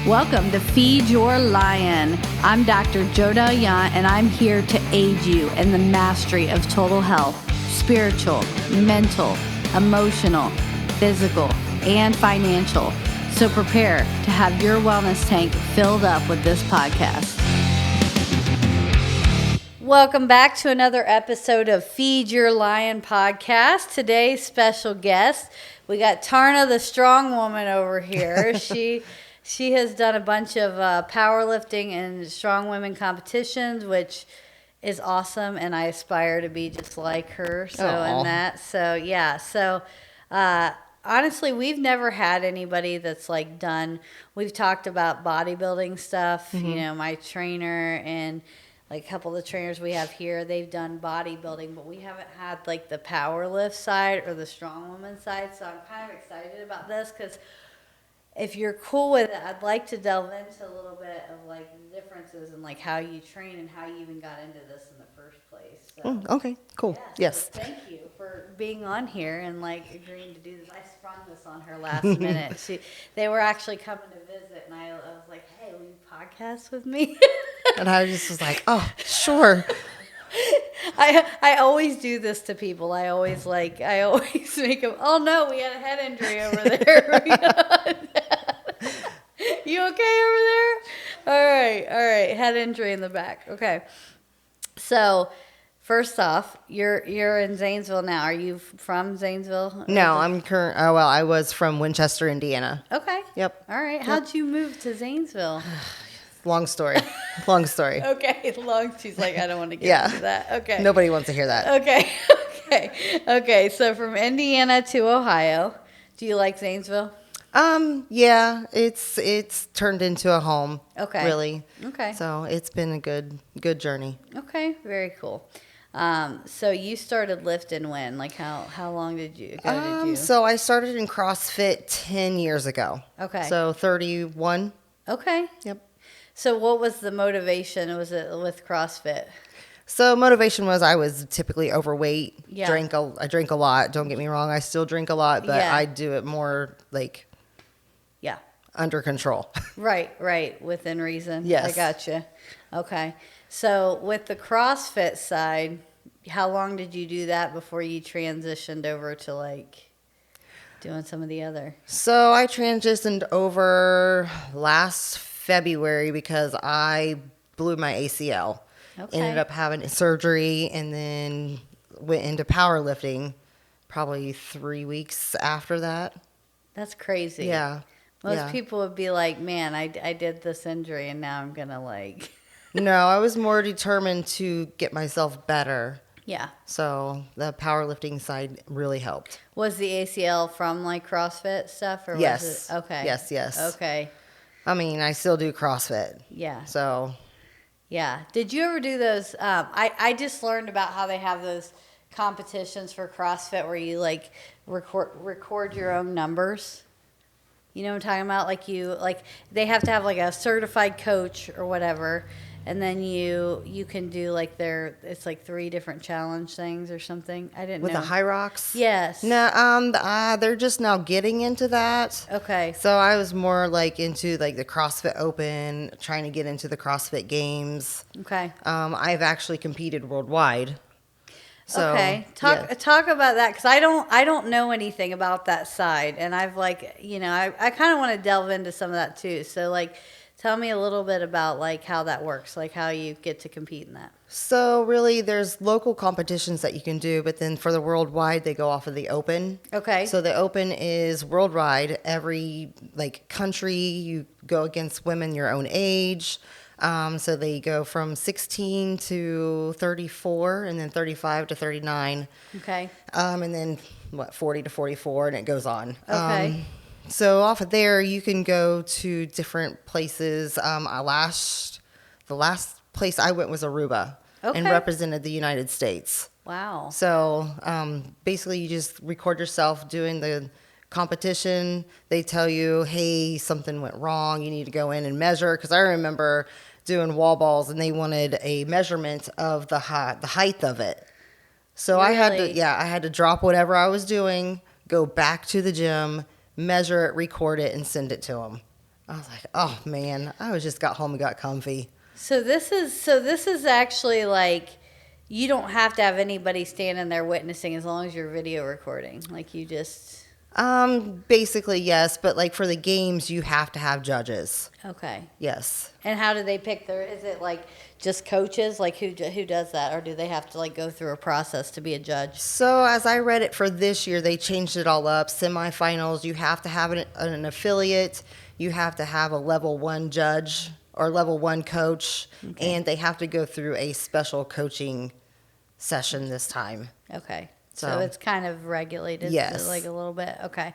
Welcome to Feed Your Lion. I'm Dr. L.I.O.N, and I'm here to aid you in the mastery of total health, spiritual, mental, emotional, physical, and financial. So prepare to have your wellness tank filled up with this podcast. Welcome back to another episode of Feed Your Lion podcast. Today's special guest, we got Tarna, the strong woman over here. She has done a bunch of powerlifting and strong women competitions, which is awesome, and I aspire to be just like her. Honestly, we've never had anybody that's like done. We've talked about bodybuilding stuff. Mm-hmm. You know, my trainer and like a couple of the trainers we have here, they've done bodybuilding, but we haven't had like the power lift side or the strong woman side. So I'm kind of excited about this because if you're cool with it, I'd like to delve into a little bit of like the differences and like how you train and how you even got into this in the first place. So, okay, cool. Yeah, yes. So thank you for being on here and like agreeing to do this. I sprung this on her last minute. They were actually coming to visit, and I was like, "Hey, will you podcast with me?" And I just was like, "Oh, sure." I always do this to people. I always make them, "Oh no, we had a head injury over there." You okay over there? All right. Head injury in the back. Okay. So, first off, you're in Zanesville now. Are you from Zanesville? No, I was from Winchester, Indiana. Okay. Yep. All right. How'd you move to Zanesville? Long story. Okay. She's like, I don't want to get into that. Okay. Nobody wants to hear that. Okay. So from Indiana to Ohio, do you like Zanesville? Yeah, it's turned into a home. Okay. Really. Okay. So it's been a good journey. Okay. Very cool. So you started lifting when? Like how long did you go? So I started in CrossFit 10 years ago. Okay. So 31. Okay. Yep. So what was the motivation? Was it with CrossFit? So motivation was I was typically overweight. Yeah. I drink a lot. Don't get me wrong. I still drink a lot, but I do it more like under control. Right. Within reason. Yes. I gotcha. Okay. So with the CrossFit side, how long did you do that before you transitioned over to like doing some of the other? So I transitioned over last February because I blew my ACL. Okay. Ended up having surgery and then went into powerlifting probably 3 weeks after that. That's crazy. Yeah. Most people would be like, man, I did this injury and now I'm going to like. No, I was more determined to get myself better. Yeah. So the powerlifting side really helped. Was the ACL from like CrossFit stuff? Or Yes. Was it? Okay. Yes. Okay. I mean, I still do CrossFit. Yeah. So. Yeah. Did you ever do those? I just learned about how they have those competitions for CrossFit where you like record your own numbers. You know what I'm talking about? They have to have like a certified coach or whatever, and then you can do like it's like 3 different challenge things or something. I didn't know. With the high rocks? Yes. No, they're just now getting into that. Okay. So I was more like into like the CrossFit Open, trying to get into the CrossFit Games. Okay. I've actually competed worldwide. So, okay, talk about that because I don't know anything about that side, and I've like I kind of want to delve into some of that too. So like, tell me a little bit about like how that works, like how you get to compete in that. So really, there's local competitions that you can do, but then for the worldwide, they go off of the Open. Okay. So the Open is worldwide. Every like country, you go against women your own age. So they go from 16 to 34 and then 35 to 39. Okay. And then 40 to 44 and it goes on. Okay. So off of there, you can go to different places. The last place I went was Aruba and represented the United States. Wow. So basically you just record yourself doing the competition. They tell you, hey, something went wrong. You need to go in and measure. Because I remember doing wall balls and they wanted a measurement of the height of it. So really? I had to drop whatever I was doing, go back to the gym, measure it, record it, and send it to them. I was like, oh man, I just got home and got comfy. So this is actually like you don't have to have anybody standing there witnessing as long as you're video recording. Like you just Basically yes, but like for the games, you have to have judges. okay. Yes. And how do they pick their? Is it like just coaches? Like who does that, or do they have to like go through a process to be a judge? So as I read it for this year, they changed it all up. Semifinals, you have to have an affiliate. You have to have a level 1 judge or level 1 coach, and they have to go through a special coaching session this time. Okay. So So it's kind of regulated, yes. like a little bit. Okay.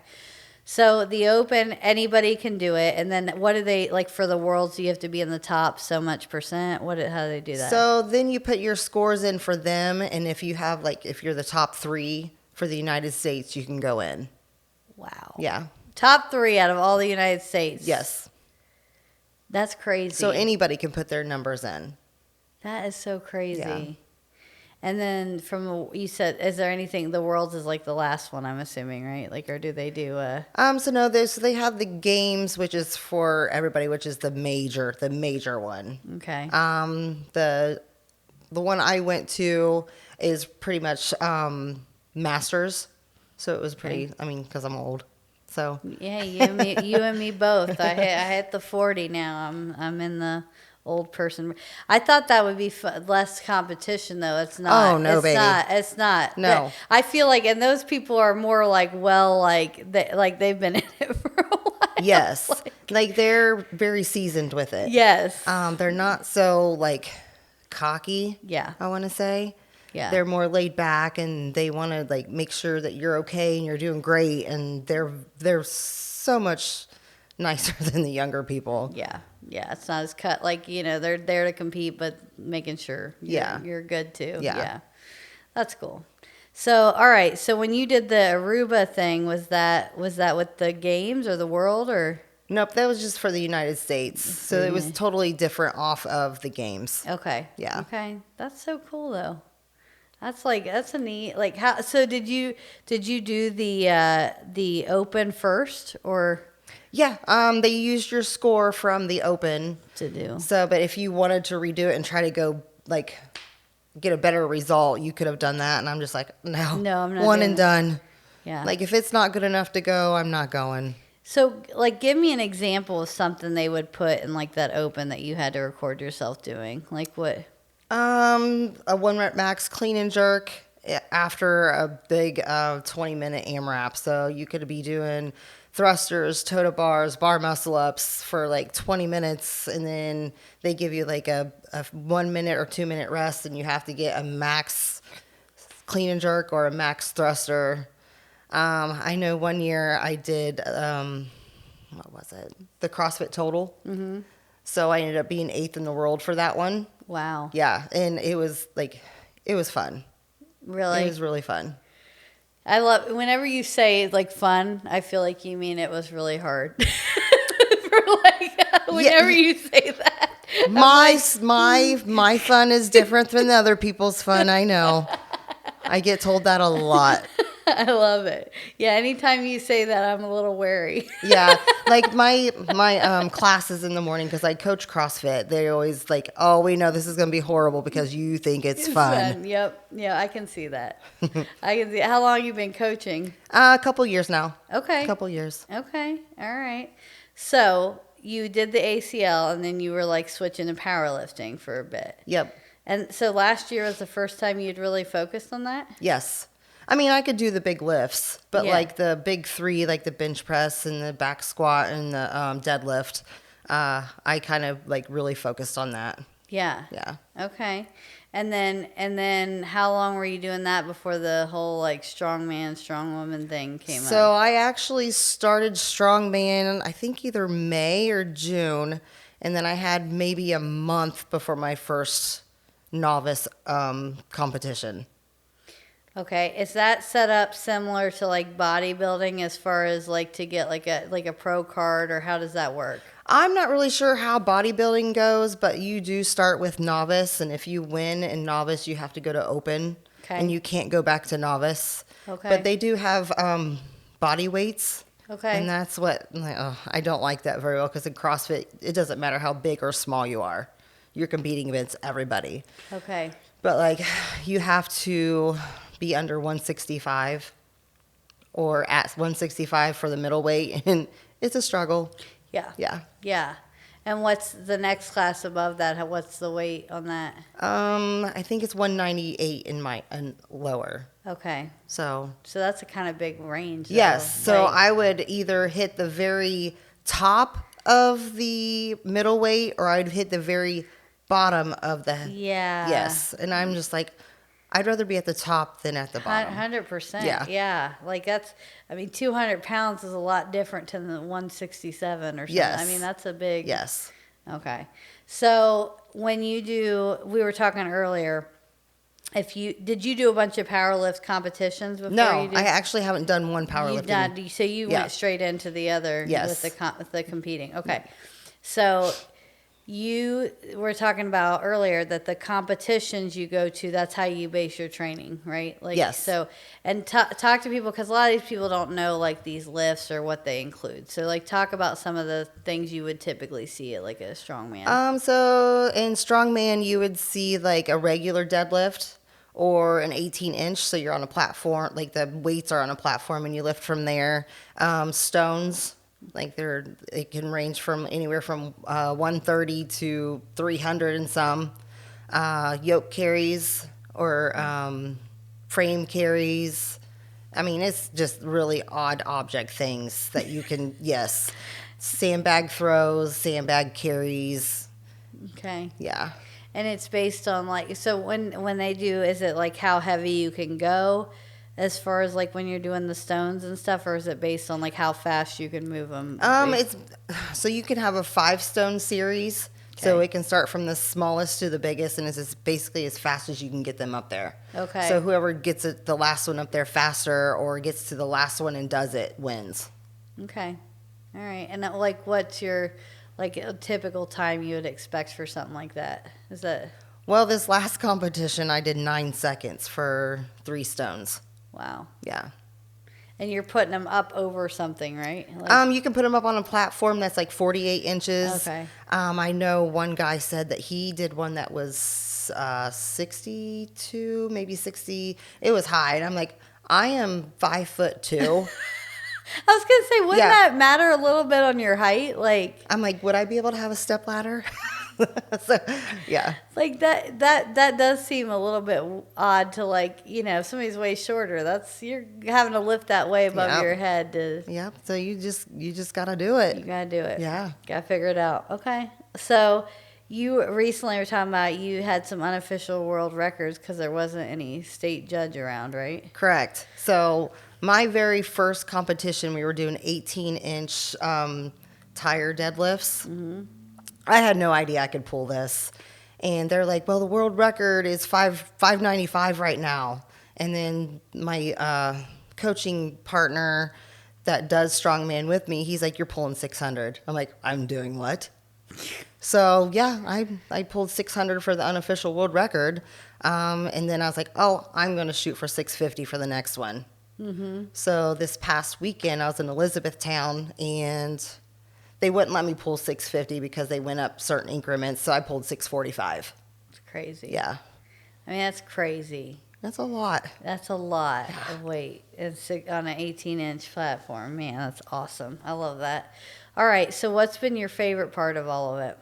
So the open, anybody can do it, and then what do they like for the worlds? You have to be in the top so much percent. How do they do that? So then you put your scores in for them, and if you have if you're the top 3 for the United States, you can go in. Wow. Yeah. Top 3 out of all the United States. Yes. That's crazy. So anybody can put their numbers in. That is so crazy. Yeah. And then you said, is there anything? The worlds is like the last one, I'm assuming, right? Like, or do they do? So no, they have the games, which is for everybody, which is the major one. Okay. The one I went to is pretty much masters, so it was pretty. Okay. I mean, because I'm old, so Yeah, you and me both. I hit the 40 now. I'm in the old person. I thought that would be less competition, though. It's not. Oh no, it's baby. It's not. No. I feel like, and those people are more like, they've been in it for a while. Yes, like they're very seasoned with it. Yes. They're not so cocky. Yeah. I want to say. Yeah. They're more laid back, and they want to make sure that you're okay and you're doing great, and they're so much nicer than the younger people. Yeah. Yeah. It's not as cut. Like, they're there to compete, but making sure you're good too. Yeah. That's cool. So, all right. So when you did the Aruba thing, was that with the games or the world or? Nope, that was just for the United States. So it was totally different off of the games. Okay. Yeah. Okay. That's so cool though. That's a neat, how, so did you do the open first or? Yeah, they used your score from the open To do. So, but if you wanted to redo it and try to go get a better result, you could have done that. And I'm just like, no, I'm not one doing and done. Yeah. If it's not good enough to go, I'm not going. So, give me an example of something they would put in that open that you had to record yourself doing. Like what? A 1 rep max clean and jerk after a big 20-minute AMRAP. So you could be doing thrusters, toe to bars, bar muscle ups for 20 minutes, and then they give you a 1 minute or 2 minute rest, and you have to get a max clean and jerk or a max thruster. I know one year I did what was it? The CrossFit total. Mm-hmm. So I ended up being 8th in the world for that one. Wow. Yeah, and it was fun. Really? It was really fun. I love whenever you say fun, I feel like you mean it was really hard. Whenever you say that. My fun is different than other people's fun, I know. I get told that a lot. I love it. Yeah, anytime you say that, I'm a little wary. Yeah, my classes in the morning, because I coach CrossFit, they're always oh, we know this is going to be horrible because you think it's fun. Yep. Yeah, I can see that. I can see. How long you been coaching? A couple years now. Okay. A couple years. Okay. All right. So you did the ACL, and then you were switching to powerlifting for a bit. Yep. And so last year was the first time you'd really focused on that? Yes. I mean, I could do the big lifts, but Yeah. the big 3, the bench press and the back squat and the deadlift, I kind of really focused on that. Yeah. Yeah. Okay. And then how long were you doing that before the whole strong man, strong woman thing came up? So I actually started strongman, I think either May or June, and then I had maybe a month before my first novice competition. Okay, is that set up similar to bodybuilding as far as to get a pro card, or how does that work? I'm not really sure how bodybuilding goes, but you do start with novice, and if you win in novice, you have to go to open, Okay. and you can't go back to novice. Okay. But they do have body weights Okay. And that's what, like, oh, I don't like that very well, because in CrossFit, it doesn't matter how big or small you are. You're competing against everybody. Okay. But like, you have to be under 165 or at 165 for the middleweight, and it's a struggle. Yeah. Yeah. Yeah. And what's the next class above that? What's the weight on that? I think it's 198 in my and lower. Okay. So that's a kind of big range. Though. yes, so Like, I would either hit the very top of the middleweight, or I'd hit the very bottom of the yeah. Yes, and I'm just like, I'd rather be at the top than at the bottom. 100%. Yeah. Yeah. Like that's, I mean, 200 pounds is a lot different than the 167 or something. Yes. I mean, that's a big. Yes. Okay. So when you do, we were talking earlier, did you do a bunch of power lift competitions before No, you did? I actually haven't done one powerlifting. So you Yeah. went straight into the other Yes. with the competing. Okay. So you were talking about earlier that the competitions you go to, that's how you base your training, right? Like, Yes. So, and talk to people, because a lot of these people don't know like these lifts or what they include. So like talk about some of the things you would typically see at like a strongman. So in strongman, you would see like a regular deadlift or an 18-inch. So you're on a platform, like the weights are on a platform, and you lift from there. Stones, like it can range from anywhere from 130 to 300 and some. Yoke carries or frame carries. I mean, it's just really odd object things that you can, yes. Sandbag throws, sandbag carries. Okay. Yeah. And it's based on like, so when they do, is it like how heavy you can go as far as like when you're doing the stones and stuff, or is it based on like how fast you can move them? It's so you can have a 5-stone series. So Okay. it can start from the smallest to the biggest, and it's basically as fast as you can get them up there. Okay. So whoever gets the last one up there faster, or gets to the last one and does it, wins. Okay. All right. And like, what's your like a typical time you would expect for something like that? Is that Well, this last competition, I did 9 seconds for 3 stones. wow? Yeah. And you're putting them up over something, right? Like, You can put them up on a platform that's like 48 inches. Okay. I know one guy said that he did one that was 62, maybe 60. It was high, and I'm like, I am 5'2". I was gonna say, wouldn't Yeah. that matter a little bit on your height? Like, I'm like, would I be able to have a step ladder? So, yeah. like that does seem a little bit odd to like, if somebody's way shorter, you're having to lift that way above Yep. your head to. Yep. So you just gotta do it. You gotta do it. Yeah. Gotta figure it out. Okay. So you recently were talking about you had some unofficial world records because there wasn't any state judge around, right? Correct. So my very first competition, we were doing 18-inch tire deadlifts. Mm-hmm. I had no idea I could pull this. And they're like, well, the world record is 595 right now. And then my coaching partner that does strongman with me, he's like, you're pulling 600. I'm like, I'm doing what? So, yeah, I pulled 600 for the unofficial world record. And then I was like, oh, I'm going to shoot for 650 for the next one. Mm-hmm. So this past weekend, I was in Elizabethtown, and they wouldn't let me pull 650 because they went up certain increments. So I pulled 645. It's crazy. Yeah. I mean, that's crazy. That's a lot. That's a lot of weight. It's on an 18-inch platform. Man, that's awesome. I love that. All right. So what's been your favorite part of all of it?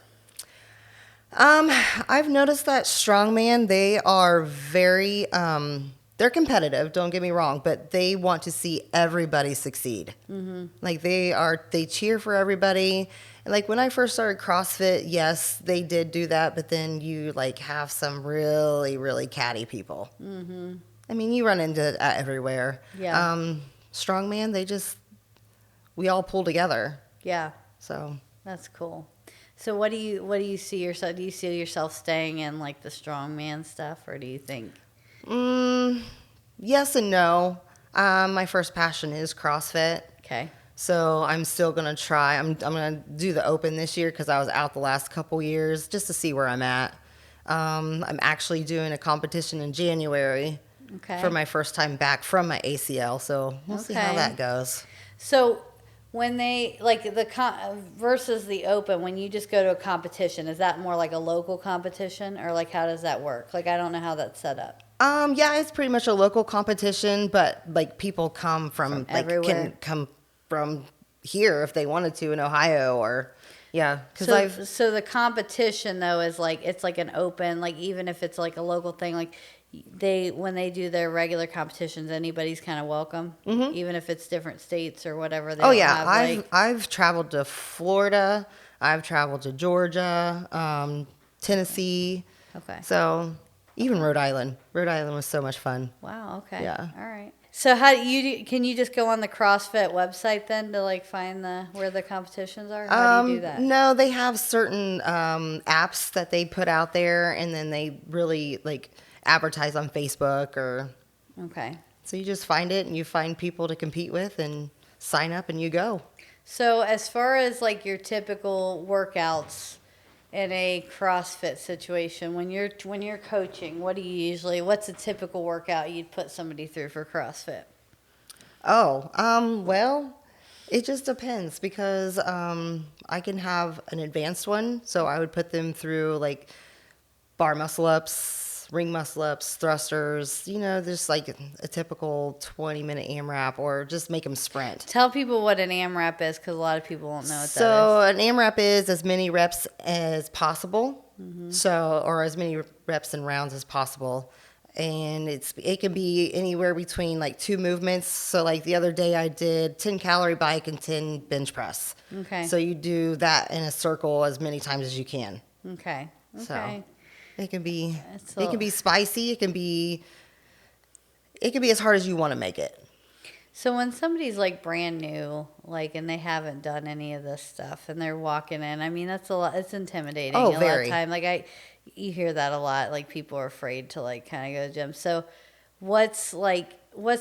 I've noticed that strongman, they are very, they're competitive, don't get me wrong, but they want to see everybody succeed. Mm-hmm. Like they cheer for everybody. And like when I first started CrossFit, yes, they did do that, but then you like have some really, really catty people. Mm-hmm. I mean, you run into that everywhere. Yeah. Strongman, we all pull together. Yeah. So That's cool. So what do you see yourself? Do you see yourself staying in like the strongman stuff, or do you think? Yes and no. My first passion is CrossFit. Okay. So I'm still gonna try. I'm gonna do the open this year because I was out the last couple years just to see where I'm at. I'm actually doing a competition in January Okay. for my first time back from my ACL. So we'll see how Okay. that goes. So when they like versus the open, when you just go to a competition, is that more like a local competition, or like how does that work? Like I don't know how that's set up. Yeah, it's pretty much a local competition, but like people come from like everywhere. can come from here if they wanted to in Ohio or yeah, because So I've so the competition though is like it's like an open, like even if it's like a local thing, like they when they do their regular competitions, anybody's kind of welcome, even if it's different states or whatever. They oh don't yeah, have I've traveled to Florida, I've traveled to Georgia, Tennessee, okay. so even Rhode Island. Rhode Island was so much fun. Wow. Okay. Yeah. All right. So how do you can you just go on the CrossFit website then to like find the where the competitions are? How do you do that? No, they have certain apps that they put out there, and then they really like advertise on Facebook or. Okay. So you just find it, and you find people to compete with, and sign up, and you go. So as far as like your typical workouts in a CrossFit situation, when you're coaching, what do you usually what's a typical workout you'd put somebody through for CrossFit? Oh, well, it just depends because I can have an advanced one, so I would put them through like bar muscle ups, ring muscle ups, thrusters, just like a typical 20-minute AMRAP or just make them sprint. Tell people what an AMRAP is because a lot of people won't know what So that an AMRAP is as many reps as possible, or as many reps and rounds as possible. And it can be anywhere between like two movements. So like the other day I did 10 calorie bike and 10 bench press. is. Okay. So you do that in a circle as many times as you can. Okay. So Okay. it can be That's it can be spicy. It can be as hard as you want to make it. So when somebody's like brand new, like, and they haven't done any of this stuff, and they're walking in, I mean, that's a lot. It's intimidating. Oh, a lot very. of time, you hear that a lot. Like people are afraid to like kind of go to the gym. So, what's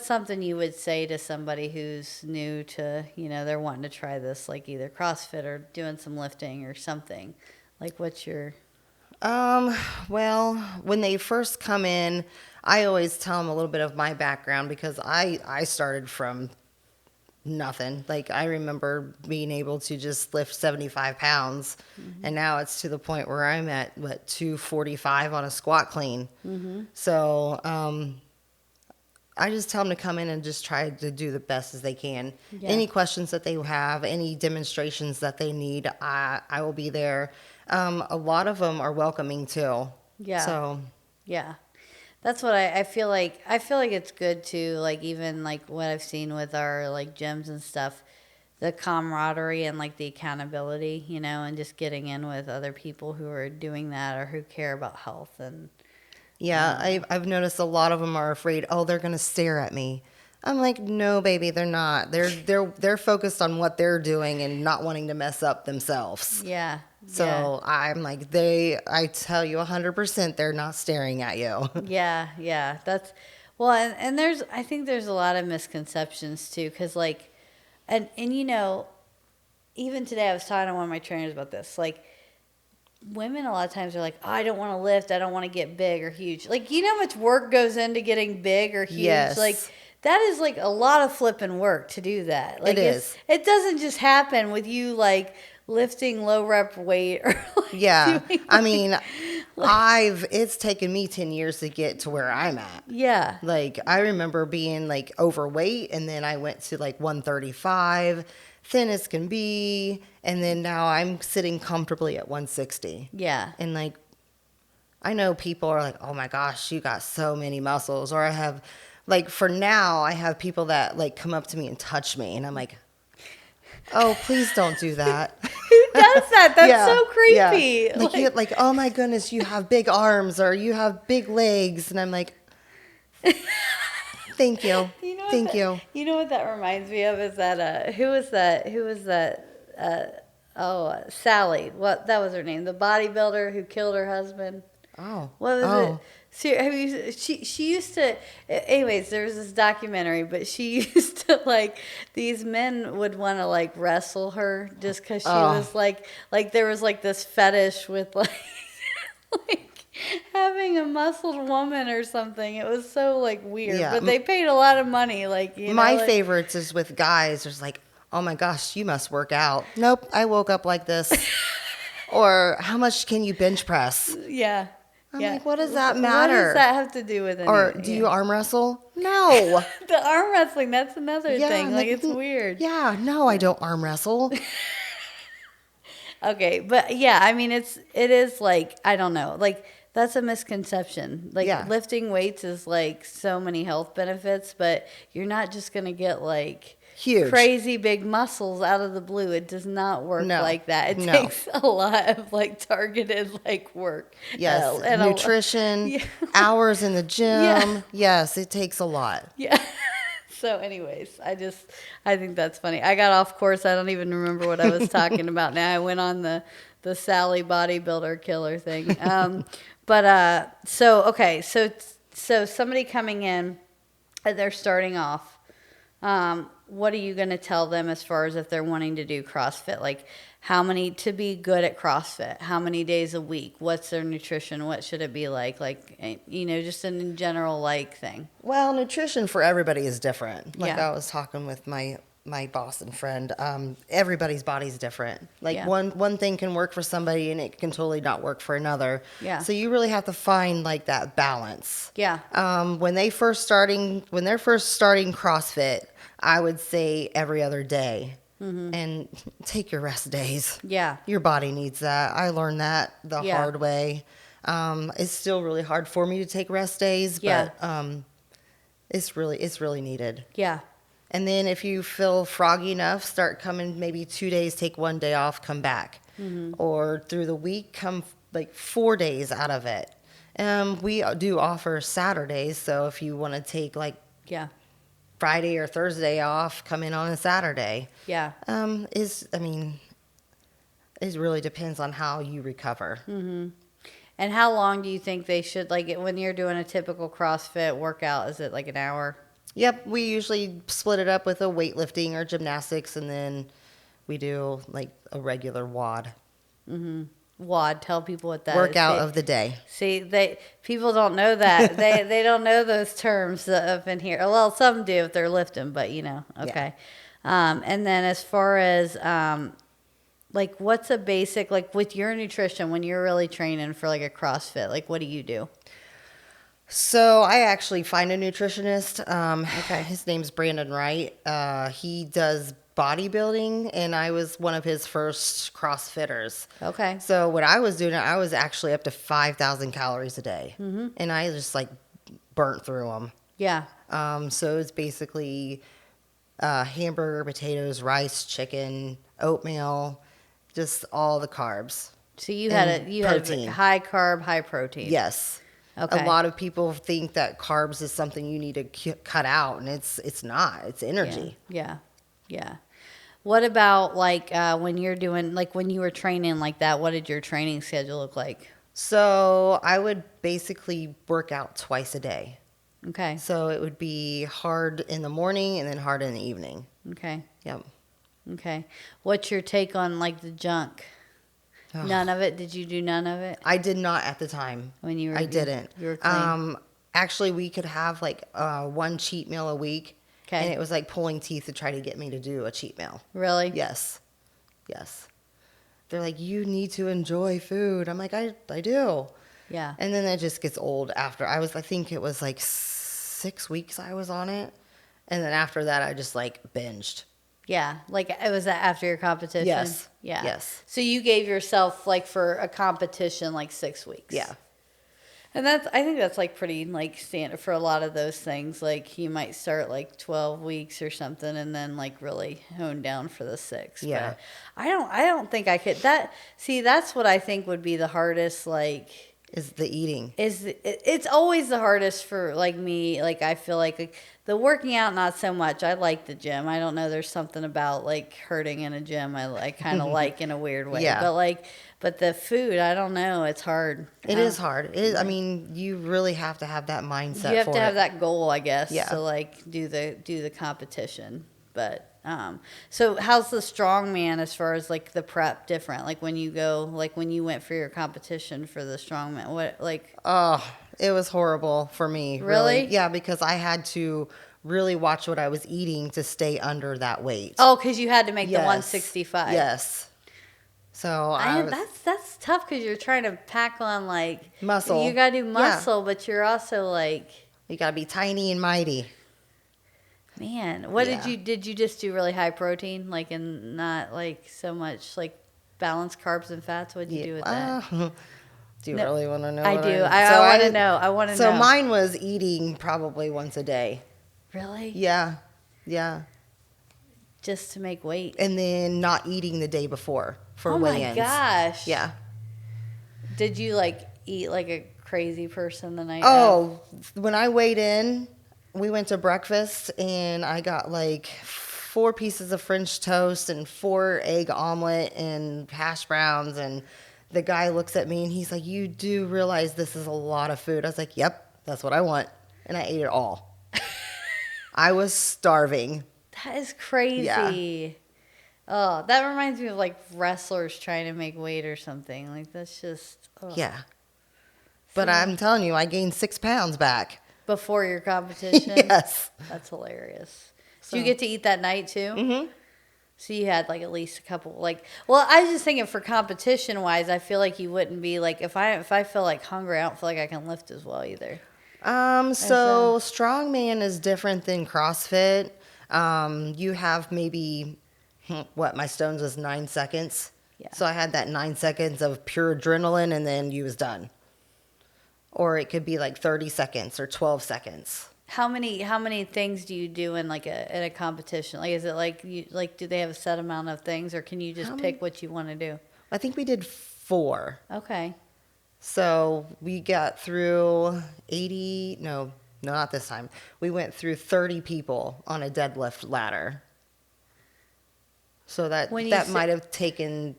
something you would say to somebody who's new to, they're wanting to try this, like either CrossFit or doing some lifting or something. Like, what's your Well, when they first come in, I always tell them a little bit of my background because I started from nothing. Like I remember being able to just lift 75 pounds, and now it's to the point where I'm at 245 on a squat clean. So I just tell them to come in and just try to do the best as they can. Yeah. Any questions that they have, any demonstrations that they need, I will be there. A lot of them are welcoming too. Yeah. So Yeah. That's what I feel like. I feel like it's good to, like, even like what I've seen with our like gyms and stuff, the camaraderie and like the accountability, and just getting in with other people who are doing that or who care about health and yeah, I've noticed a lot of them are afraid. Oh, they're gonna stare at me. I'm like, no, baby, they're not. They're focused on what they're doing and not wanting to mess up themselves. yeah. So I'm like, I tell you 100%, they're not staring at you. Yeah. That's well, and I think there's a lot of misconceptions too, because like, and even today I was talking to one of my trainers about this, like. Women a lot of times are like, oh, I don't want to lift. I don't want to get big or huge. Like, you know how much work goes into getting big or huge? Yes. Like, that is like a lot of flipping work to do that. Like, It is. It doesn't just happen with you like lifting low rep weight or like Yeah. doing, I mean, it's taken me 10 years to get to where I'm at. yeah. Like, I remember being like overweight, and then I went to like 135, thin as can be, and then now I'm sitting comfortably at 160. Yeah. And like, I know people are like, oh my gosh, you got so many muscles. Or I have, like, for now, I have people that like come up to me and touch me, and I'm like, oh, please don't do that. Who does that? That's Yeah, so creepy. yeah. Like, oh my goodness, you have big arms or you have big legs. And I'm like, thank you. Thank you. You know what that reminds me of is that who was that Sally, what that was her name, the bodybuilder who killed her husband. Oh. What was it? She used to, anyways, there was this documentary, but she used to like, these men would want to like wrestle her just because she was like there was like this fetish with like, like having a muscled woman or something. It was so like weird, Yeah. but they paid a lot of money. Like, My favorites is with guys. There's like, oh my gosh, you must work out. Nope, I woke up like this. Or how much can you bench press? Yeah. I'm Yeah. like, what does that What does matter? that have to do with Or anything? do you arm wrestle? No. The arm wrestling, that's another Yeah, thing. I'm Like, like, it's weird. yeah, no, I don't arm wrestle. Okay, but yeah, I mean, it is like, I don't know, like that's a misconception. Like Yeah. lifting weights is like so many health benefits, but you're not just gonna get like Huge. crazy big muscles out of the blue. It does not work No. like that. It No. takes a lot of like targeted like work. Yes, and nutrition, yeah. hours in the gym. Yeah. Yes, it takes a lot. Yeah. So, anyways, I think that's funny. I got off course. I don't even remember what I was talking about now. I went on the Sally bodybuilder killer thing. Okay, so somebody coming in and they're starting off. What are you going to tell them as far as if they're wanting to do CrossFit? Like how many to be good at CrossFit? How many days a week? What's their nutrition? What should it be like? Like, just in general like thing. Well, nutrition for everybody is different. Like Yeah. I was talking with my Boston friend. Everybody's body's different. Like Yeah. one thing can work for somebody and it can totally not work for another. Yeah. So you really have to find like that balance. Yeah. When they're first starting CrossFit, I would say every other day. And take your rest days. Yeah. Your body needs that. I learned that the Yeah. hard way. It's still really hard for me to take rest days, Yeah. but it's really needed. Yeah. And then if you feel froggy enough, start coming maybe 2 days, take 1 day off, come back. Or through the week, come like 4 days out of it. We do offer Saturdays, so if you want to take like Yeah. Friday or Thursday off, come in on a Saturday. Yeah. It really depends on how you recover. And how long do you think they should, like, when you're doing a typical CrossFit workout, is it like an hour? Yep, we usually split it up with a weightlifting or gymnastics, and then we do like a regular WOD. WOD, tell people what that is. Workout of the day. See, people don't know that. they don't know those terms up in here. Well, some do if they're lifting, but okay. And then as far as like what's a basic, like with your nutrition when you're really training for like a CrossFit, like what do you do? So I actually find a nutritionist. Okay. His name's Brandon Wright. He does bodybuilding, and I was one of his first CrossFitters. Okay. So what I was doing, I was actually up to 5,000 calories a day, and I just like burnt through them. Yeah. So it's basically hamburger, potatoes, rice, chicken, oatmeal, just all the carbs. So you had And had protein. high carb, high protein. Yes. Okay. A lot of people think that carbs is something you need to cut out, and it's not. It's energy. Yeah. Yeah. What about like when you're doing, like when you were training like that, what did your training schedule look like? So I would basically work out twice a day. Okay. So it would be hard in the morning and then hard in the evening. Okay. Yep. Okay. What's your take on like the junk? Ugh. None of it? Did you do none of it I did not at the time. when you were? I didn't. You were clean. Actually, we could have like one cheat meal a week. Okay. And it was like pulling teeth to try to get me to do a cheat meal. Really? Yes. Yes. They're like, you need to enjoy food. I'm like, I do. Yeah. And then it just gets old after. I think it was like 6 weeks I was on it. And then after that, I just like binged. Yeah. Like it was after your competition? Yes. Yeah. Yes. So you gave yourself like for a competition like 6 weeks? Yeah. And I think that's like pretty like standard for a lot of those things. Like you might start like 12 weeks or something and then like really hone down for the 6. Yeah. But I don't think I could that's what I think would be the hardest, like Is the eating. it's always the hardest for like me. Like I feel like the working out, not so much. I like the gym. I don't know. There's something about like hurting in a gym I kind of like in a weird way. Yeah. But the food, I don't know. It's hard. It is hard. It is. I mean, you really have to have that mindset. You have for to have it. that goal, I guess, Yeah. to like do the competition. But so how's the strongman as far as like the prep different? Like when you go, like when you went for your competition for the strongman, what like? Oh, it was horrible for me. Really? Yeah, because I had to really watch what I was eating to stay under that weight. Oh, because you had to make the Yes. 165. Yes. So I was that's tough because you're trying to pack on like muscle. You gotta do Yeah. muscle, but you're also like, You gotta be tiny and mighty. man. What Yeah. did you just do really high protein, like, and not like so much like balanced carbs and fats? What'd you do with that? Do you No, really want to know? I what do. So I want to know. I want to So know. mine was eating probably once a day. Really? Yeah. Yeah. Just to make weight. And then not eating the day before for Oh weigh-ins. my gosh. Yeah. Did you like eat like a crazy person the night of? Oh, when I weighed in, we went to breakfast and I got like 4 pieces of French toast and 4 egg omelet and hash browns. And the guy looks at me and he's like, "You do realize this is a lot of food?" I was like, "Yep, that's what I want." And I ate it all. I was starving. That is crazy. Oh, that reminds me of like wrestlers trying to make weight or something. Like that's just Yeah. But I'm telling you, I gained 6 pounds back. before your competition. Yes. That's hilarious. So- Did you get to eat that night too? Mm-hmm. So you had like at least a couple like well, I was just thinking for competition wise, I feel like you wouldn't be like if I feel like hungry, I don't feel like I can lift as well either. So strongman is different than CrossFit. You have maybe my stones was 9 seconds. Yeah. So I had that 9 seconds of pure adrenaline and then you was done. Or it could be like 30 seconds or 12 seconds. How many things do you do in like in a competition? Like is it like do they have a set amount of things or can you just pick what you want to do? I think we did 4. Okay. So we got through 80, no, not this time. We went through 30 people on a deadlift ladder. So that might have taken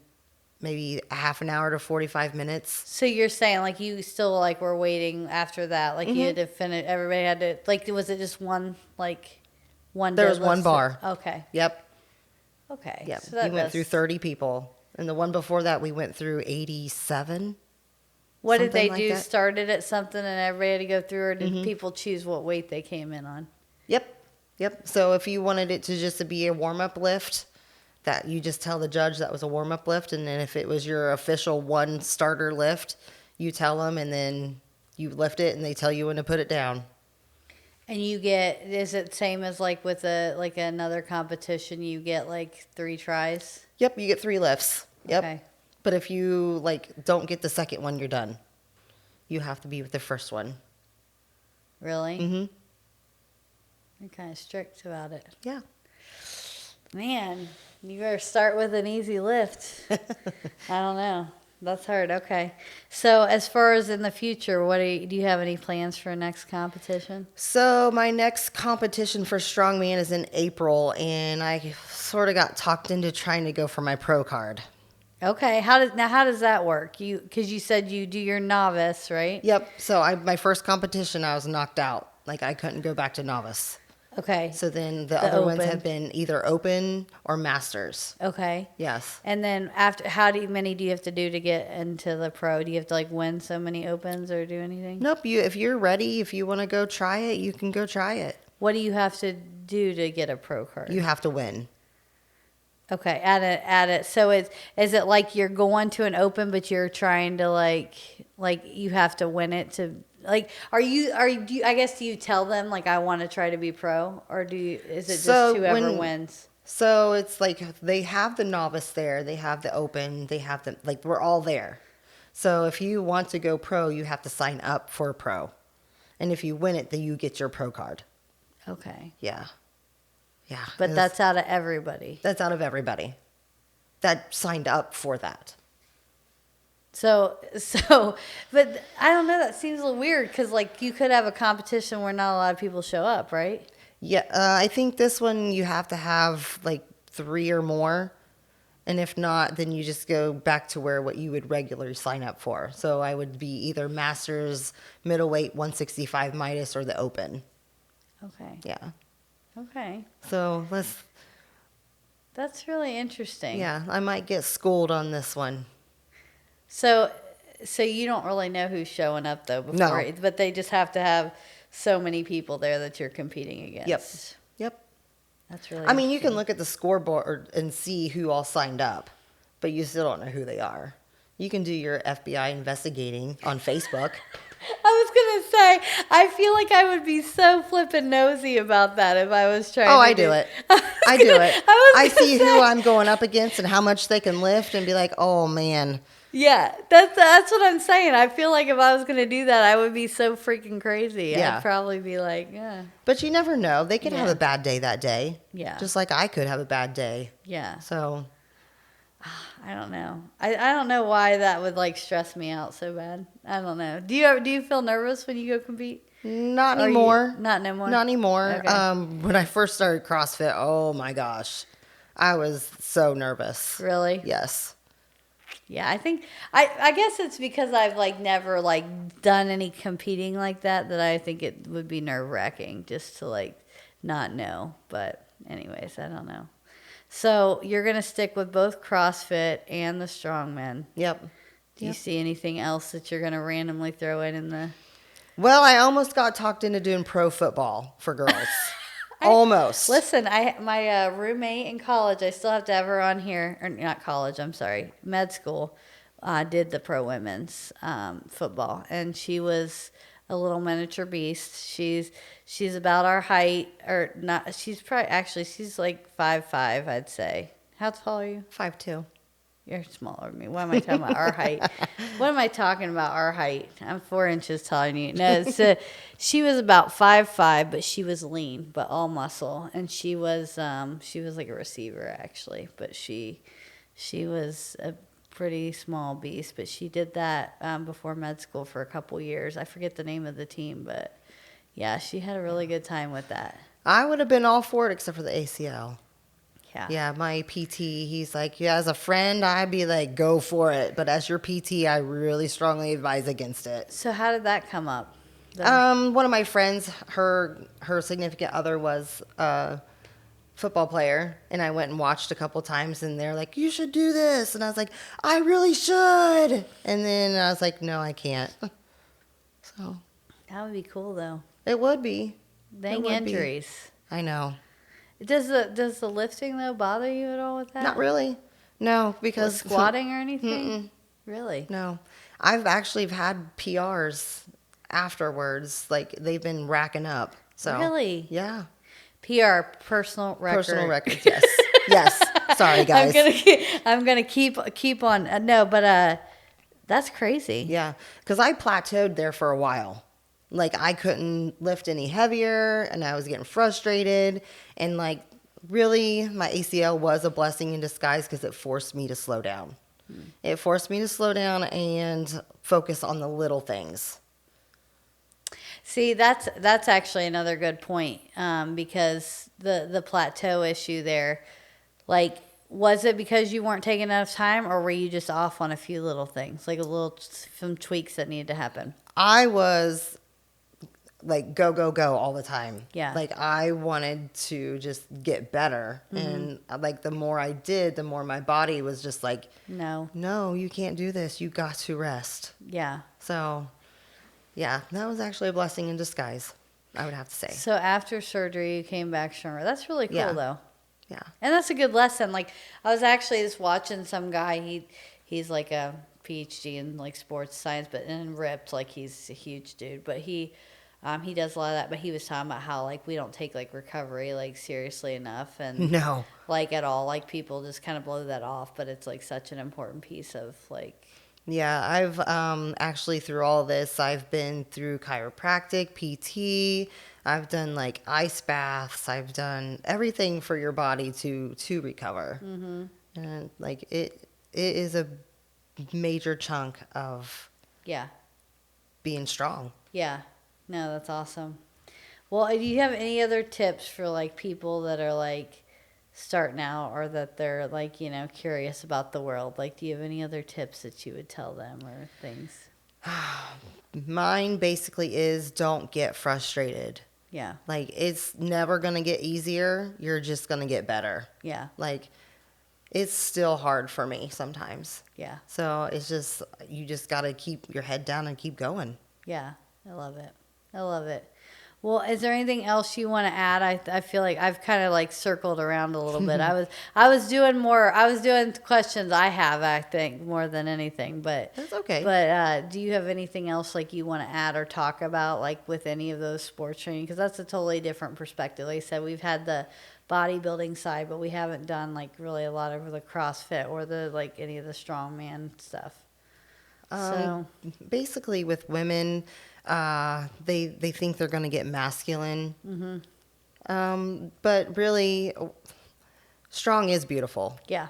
maybe a half an hour to 45 minutes. So you're saying like you still like were waiting after that, like you had to finish. Everybody had to like. Was it just one one? There was deadlift one bar. Okay. Yep. Okay. Yep. So We went through 30 people. And the one before that, we went through 87. What did they something like do? that. Started at something and everybody had to go through, or did people choose what weight they came in on? Yep. Yep. So if you wanted it to just to be a warm-up lift, that you just tell the judge that was a warm-up lift. And then if it was your official one starter lift, you tell them and then you lift it and they tell you when to put it down. And you get, is it same as like with another competition, you get like 3 tries? Yep. You get 3 lifts. Yep. Okay. But if you don't get the second one, you're done. You have to be with the first one. Really? Mm-hmm. You're kind of strict about it. Yeah. Man, you better start with an easy lift. I don't know. That's hard. Okay. So as far as in the future, do you have any plans for a next competition? So my next competition for strongman is in April, and I sort of got talked into trying to go for my pro card. Okay. How does that work? Because you said you do your novice, right? Yep. So my first competition, I was knocked out. Like I couldn't go back to novice. Okay. So then the other ones open. have been either open or masters. Okay. Yes. And then after, many do you have to do to get into the pro? Do you have to like win so many opens or do anything? Nope. If you're ready, if you want to go try it, you can go try it. What do you have to do to get a pro card? You have to win. Okay, add it. So is it like you're going to an open, but you're trying to like you have to win it to like? Do you tell them like I want to try to be pro, or is it just whoever wins? So it's like they have the novice there, they have the open, they have the we're all there. So if you want to go pro, you have to sign up for pro, and if you win it, then you get your pro card. Okay. Yeah. Yeah. But that's out of everybody. That's out of everybody that signed up for that. So, but I don't know. That seems a little weird because, like, you could have a competition where not a lot of people show up, right? Yeah, I think this one you have to have like 3 or more, and if not, then you just go back to what you would regularly sign up for. So I would be either masters, middleweight, 165 Midas, or the open. Okay. Yeah. Okay. So That's really interesting. yeah, I might get schooled on this one. So you don't really know who's showing up though before, No. but they just have to have so many people there that you're competing against. Yep. That's really I mean, you can interesting. look at the scoreboard and see who all signed up, but you still don't know who they are. You can do your FBI investigating on Facebook. I was going to say, I feel like I would be so flippin' nosy about that if I was trying Oh, to I do it. I do it. I see who I'm going up against and how much they can lift and be like, oh, man. Yeah, that's what I'm saying. I feel like if I was going to do that, I would be so freaking crazy. Yeah. I'd probably be like, yeah. But you never know. They could have Yeah. a bad day that day. Yeah. Just like I could have a bad day. Yeah. So, I don't know. I don't know why that would like stress me out so bad. I don't know. Do you feel nervous when you go compete? not Or anymore. Not no more. Not anymore. Okay. When I first started CrossFit, oh my gosh. I was so nervous. Really? Yes. Yeah, I think I guess it's because I've like never like done any competing like that I think it would be nerve-wracking just to like not know. But anyways, I don't know. So you're gonna stick with both CrossFit and the strongman. Yep. Do you see anything else that you're gonna randomly throw in the? Well, I almost got talked into doing pro football for girls. Almost. Listen, my roommate in college, I still have to have her on here, or not college, I'm sorry, med school, did the pro women's football, and she was a little miniature beast. She's about our height, or not. She's like 5'5", I'd say. How tall are you? 5'2". You're smaller than me. What am I talking about? Our height. What am I talking about? Our height. I'm 4 inches taller than you. No, she was about 5'5", but she was lean, but all muscle, and she was like a receiver actually, but she was a pretty small beast. But she did that before med school for a couple years. I forget the name of the team, but yeah, she had a really good time with that. I would have been all for it except for the ACL. Yeah. Yeah, my PT, he's like, yeah, as a friend, I'd be like, go for it. But as your PT, I really strongly advise against it. So how did that come up? One of my friends, her significant other was a football player, and I went and watched a couple times, and they're like, you should do this. And I was like, I really should. And then I was like, no, I can't. So That would be cool though. it would be. Dang injuries. I know. Does the lifting though bother you at all with that? Not really. No, With because squatting or anything? Really? No. I've actually had PRs afterwards. Like, they've been racking up. So Really? Yeah. PR, personal record. Personal records, yes. Yes. Sorry, guys. I'm gonna keep on. No, but that's crazy. Yeah. Because I plateaued there for a while. Like, I couldn't lift any heavier, and I was getting frustrated. And, like, really, my ACL was a blessing in disguise because it forced me to slow down. It forced me to slow down and focus on the little things. See, that's actually another good point because the plateau issue there, like, was it because you weren't taking enough time, or were you just off on a few little things, like some tweaks that needed to happen? I was like go all the time. Yeah. Like, I wanted to just get better. And like, the more I did, the more my body was just like, no, you can't do this. You got to rest. Yeah. So yeah, that was actually a blessing in disguise, I would have to say. So after surgery, you came back stronger. That's really cool, though. Yeah. And that's a good lesson. Like, I was actually just watching some guy. He's like a PhD in like sports science, but in ripped. Like, he's a huge dude. But he does a lot of that. But he was talking about how like we don't take like recovery like seriously enough, and No. like at all. Like, people just kind of blow that off. But it's like such an important piece of like. Yeah, I've actually through all this, I've been through chiropractic, PT. I've done like ice baths. I've done everything for your body to recover. Mm-hmm. And like it is a major chunk of being strong. Yeah. No, that's awesome. Well, do you have any other tips for like people that are like starting out, or that they're like, you know, curious about the world? Like, do you have any other tips that you would tell them or things? Mine basically is don't get frustrated. Yeah. Like, it's never going to get easier. You're just going to get better. Yeah. Like, it's still hard for me sometimes. Yeah. So it's just, you just got to keep your head down and keep going. Yeah. I love it. I love it. Well, is there anything else you want to add? I feel like I've kind of like circled around a little bit. I was doing questions I have, I think, more than anything. But That's okay. But do you have anything else like you want to add or talk about like with any of those sports training? Because that's a totally different perspective. Like I said, we've had the bodybuilding side, but we haven't done like really a lot of the CrossFit or the like any of the strongman stuff. So Basically, with women, they think they're going to get masculine. But really, strong is beautiful. yeah,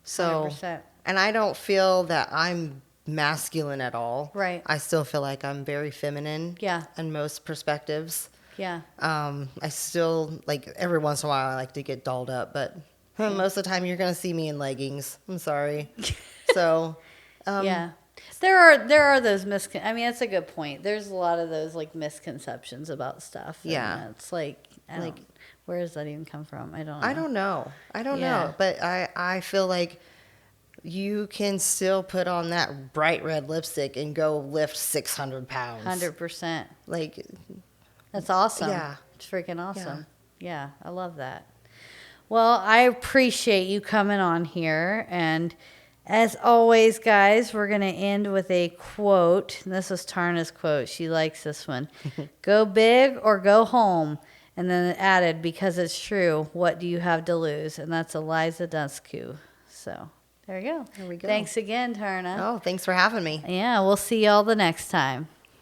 So, 100%. and I don't feel that I'm masculine at all. Right. I still feel like I'm very feminine. Yeah. In most perspectives. Yeah. I still, like, every once in a while I like to get dolled up, but most of the time you're going to see me in leggings. I'm sorry. So, Yeah. There are those I mean, that's a good point. There's a lot of those like misconceptions about stuff. And Yeah. it's like, where does that even come from? I don't know. I don't Yeah. know. But I feel like you can still put on that bright red lipstick and go lift 600 pounds. 100%. Like, That's awesome. Yeah. It's freaking awesome. Yeah, I love that. Well, I appreciate you coming on here. And as always, guys, we're going to end with a quote. And this is Tarna's quote. She likes this one. Go big or go home. And then it added, because it's true, what do you have to lose? And that's Eliza Dunsku. So there you go. There we go. Thanks again, Tarna. oh, thanks for having me. Yeah, we'll see y'all the next time.